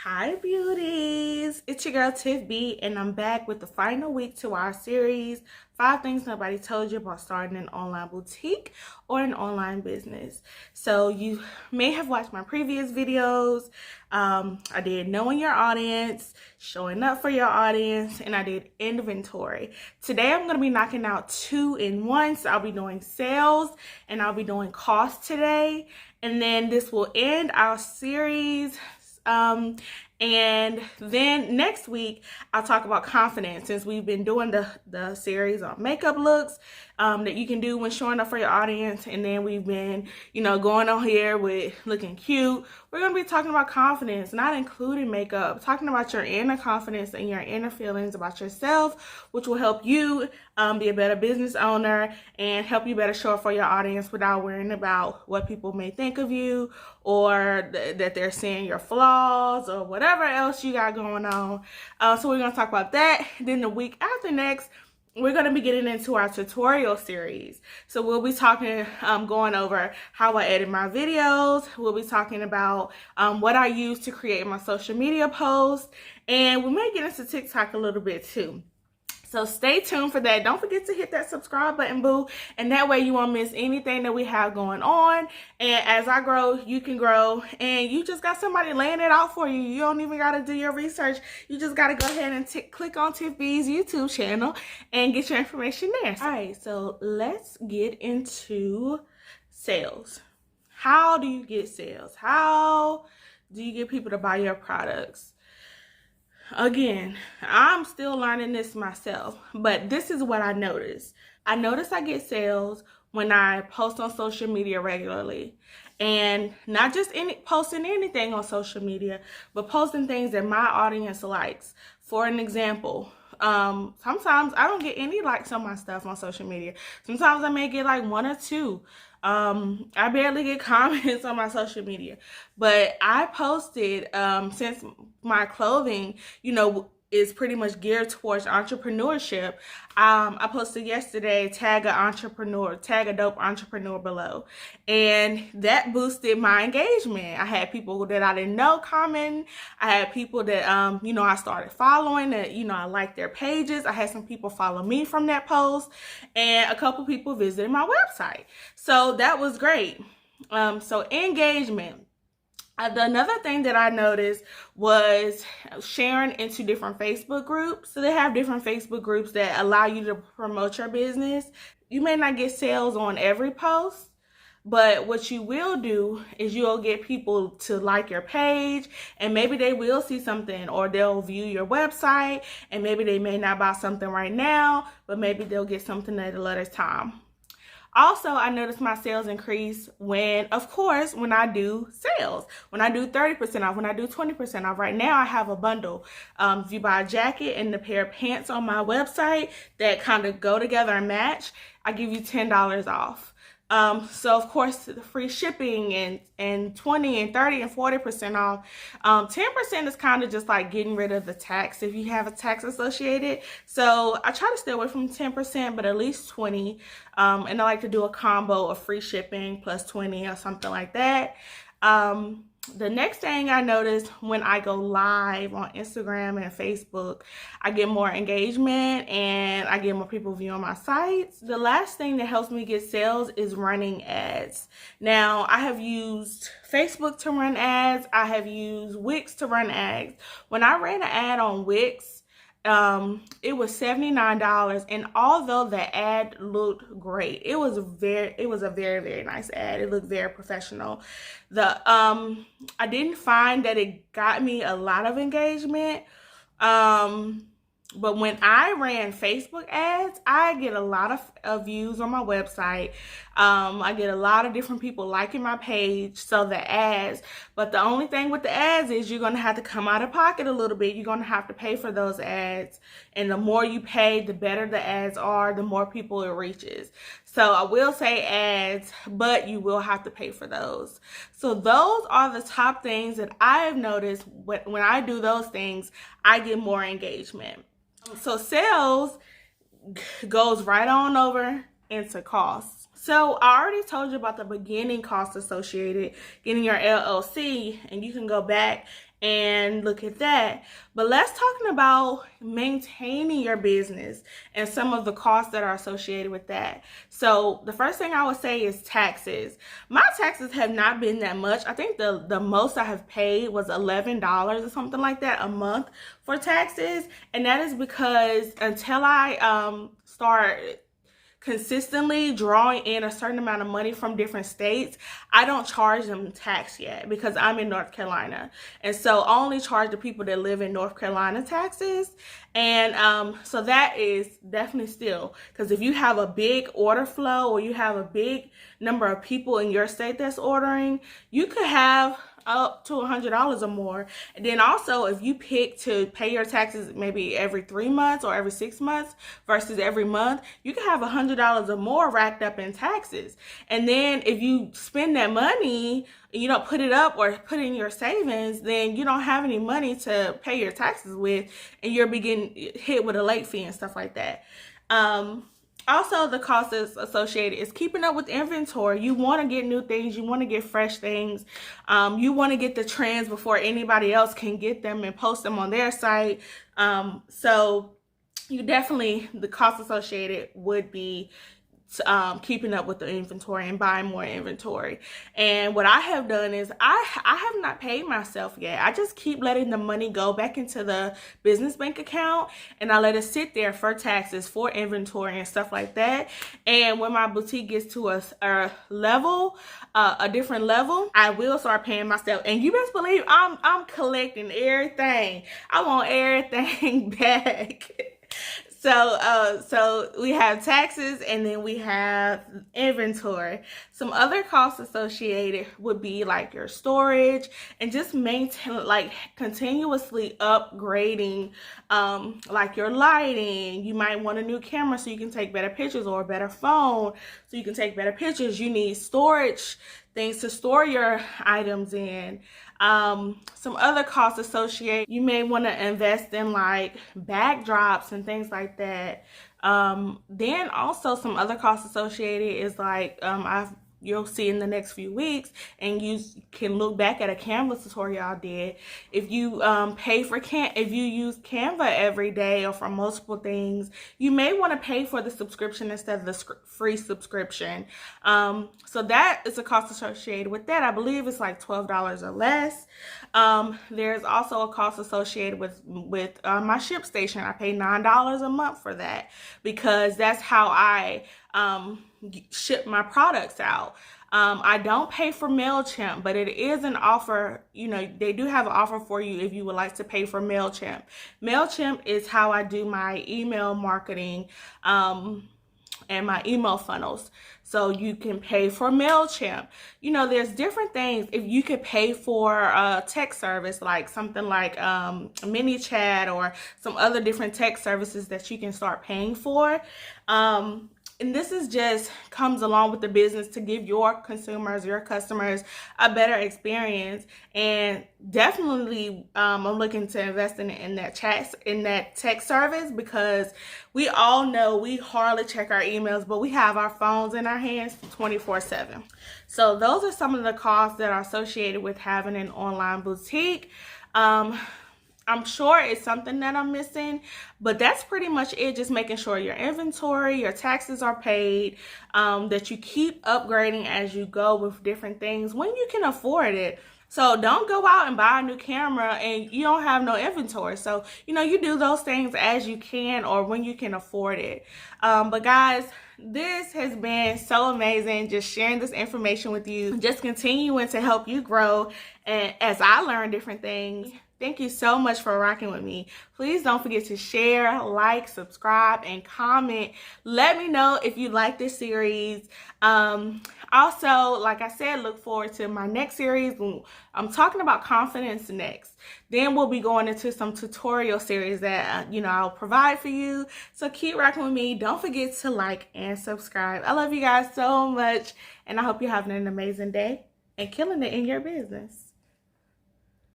Hi beauties, it's your girl Tiff B, and I'm back with the final week to our series 5 things nobody told you about starting an online boutique or an online business. So you may have watched my previous videos. I did knowing your audience, showing up for your audience, and I did inventory. Today I'm going to be knocking out 2 in 1. So I'll be doing sales and I'll be doing cost today, and then this will end our series. And then next week I'll talk about confidence, since we've been doing the series on makeup looks that you can do when showing up for your audience, and then we've been going on here with looking cute. We're going to be talking about confidence, not including makeup, talking about your inner confidence and your inner feelings about yourself, which will help you be a better business owner and help you better show up for your audience without worrying about what people may think of you, or that they're seeing your flaws or whatever else you got going on. So we're going to talk about that. Then the week after next, we're going to be getting into our tutorial series. So we'll be talking, going over how I edit my videos. We'll be talking about what I use to create my social media posts. And we may get into TikTok a little bit too. So stay tuned for that. Don't forget to hit that subscribe button, boo. And that way you won't miss anything that we have going on. And as I grow, you can grow. And you just got somebody laying it out for you. You don't even got to do your research. You just got to go ahead and click on Tiff B's YouTube channel and get your information there. All right, so let's get into sales. How do you get sales? How do you get people to buy your products? Again, I'm still learning this myself, but this is what I noticed. I get sales when I post on social media regularly, and not just posting anything on social media, but posting things that my audience likes. For an example, sometimes I don't get any likes on my stuff on social media. Sometimes I may get like 1 or 2. I barely get comments on my social media, but I posted, since my clothing, is pretty much geared towards entrepreneurship. I posted yesterday, tag a dope entrepreneur below, and that boosted my engagement. I had people that I didn't know comment. I had people that, I started following that, I liked their pages. I had some people follow me from that post, and a couple people visited my website. So that was great. So engagement. Another thing that I noticed was sharing into different Facebook groups. So they have different Facebook groups that allow you to promote your business. You may not get sales on every post, but what you will do is you'll get people to like your page, and maybe they will see something, or they'll view your website, and maybe they may not buy something right now, but maybe they'll get something at a later time. Also, I noticed my sales increase when I do sales, when I do 30% off, when I do 20% off. Right now, I have a bundle. If you buy a jacket and a pair of pants on my website that kind of go together and match, I give you $10 off. So of course, the free shipping and 20 and 30 and 40% off. 10% is kind of just like getting rid of the tax if you have a tax associated. So I try to stay away from 10%, but at least 20. And I like to do a combo of free shipping plus 20 or something like that. The next thing I noticed, when I go live on Instagram and Facebook, I get more engagement and I get more people viewing my sites. The last thing that helps me get sales is running ads. Now, I have used Facebook to run ads. I have used Wix to run ads. When I ran an ad on Wix, it was $79, and although the ad looked great, it was a very, very nice ad. It looked very professional. I didn't find that it got me a lot of engagement. But when I ran Facebook ads, I get a lot of views on my website. I get a lot of different people liking my page, so the ads. But the only thing with the ads is you're going to have to come out of pocket a little bit. You're going to have to pay for those ads. And the more you pay, the better the ads are, the more people it reaches. So I will say ads, but you will have to pay for those. So those are the top things that I have noticed. When I do those things, I get more engagement. So sales goes right on over into costs. So I already told you about the beginning costs associated getting your LLC, and you can go back and look at that. But let's talk about maintaining your business and some of the costs that are associated with that. So the first thing I would say is taxes. My taxes have not been that much. I think the most I have paid was $11 or something like that a month for taxes. And that is because until I start consistently drawing in a certain amount of money from different states, I don't charge them tax yet because I'm in North Carolina. And so I only charge the people that live in North Carolina taxes. And so that is definitely still, because if you have a big order flow or you have a big number of people in your state that's ordering, you could have up to $100 or more. And then also, if you pick to pay your taxes maybe every 3 months or every 6 months versus every month, you can have $100 or more racked up in taxes. And then if you spend that money, you don't put it up or put it in your savings, then you don't have any money to pay your taxes with, and you're beginning hit with a late fee and stuff like that. Also, the cost that's associated is keeping up with inventory. You want to get new things. You want to get fresh things. You want to get the trends before anybody else can get them and post them on their site. So you definitely, the cost associated would be keeping up with the inventory and buying more inventory. And what I have done is I have not paid myself yet. I just keep letting the money go back into the business bank account, and I let it sit there for taxes, for inventory and stuff like that. And when my boutique gets to a level, a different level, I will start paying myself. And you best believe I'm collecting everything. I want everything back. So we have taxes, and then we have inventory. Some other costs associated would be like your storage and just maintain, like continuously upgrading, like your lighting. You might want a new camera so you can take better pictures, or a better phone so you can take better pictures. You need storage, things to store your items in. Some other costs associated, you may want to invest in like backdrops and things like that. Then also some other costs associated is like, you'll see in the next few weeks, and you can look back at a Canva tutorial I did. If you if you use Canva every day or for multiple things, you may want to pay for the subscription instead of the free subscription. So that is a cost associated with that. I believe it's like $12 or less. There's also a cost associated with my ship station. I pay $9 a month for that because that's how I ship my products out. I don't pay for MailChimp, but it is an offer. You know, they do have an offer for you if you would like to pay for MailChimp. MailChimp is how I do my email marketing and my email funnels. So you can pay for MailChimp. You know, there's different things. If you could pay for a tech service, like something like ManyChat or some other different tech services that you can start paying for. And this is just comes along with the business to give your consumers, your customers, a better experience. And definitely, I'm looking to invest in that tech service, because we all know we hardly check our emails, but we have our phones in our hands 24/7. So those are some of the costs that are associated with having an online boutique. I'm sure it's something that I'm missing, but that's pretty much it. Just making sure your inventory, your taxes are paid, that you keep upgrading as you go with different things when you can afford it. So don't go out and buy a new camera and you don't have no inventory. So, you know, you do those things as you can or when you can afford it. But guys, this has been so amazing, just sharing this information with you, just continuing to help you grow, and as I learn different things. Thank you so much for rocking with me. Please don't forget to share, like, subscribe, and comment. Let me know if you like this series. Also, like I said, look forward to my next series. I'm talking about confidence next. Then we'll be going into some tutorial series that, I'll provide for you. So keep rocking with me. Don't forget to like and subscribe. I love you guys so much, and I hope you're having an amazing day and killing it in your business.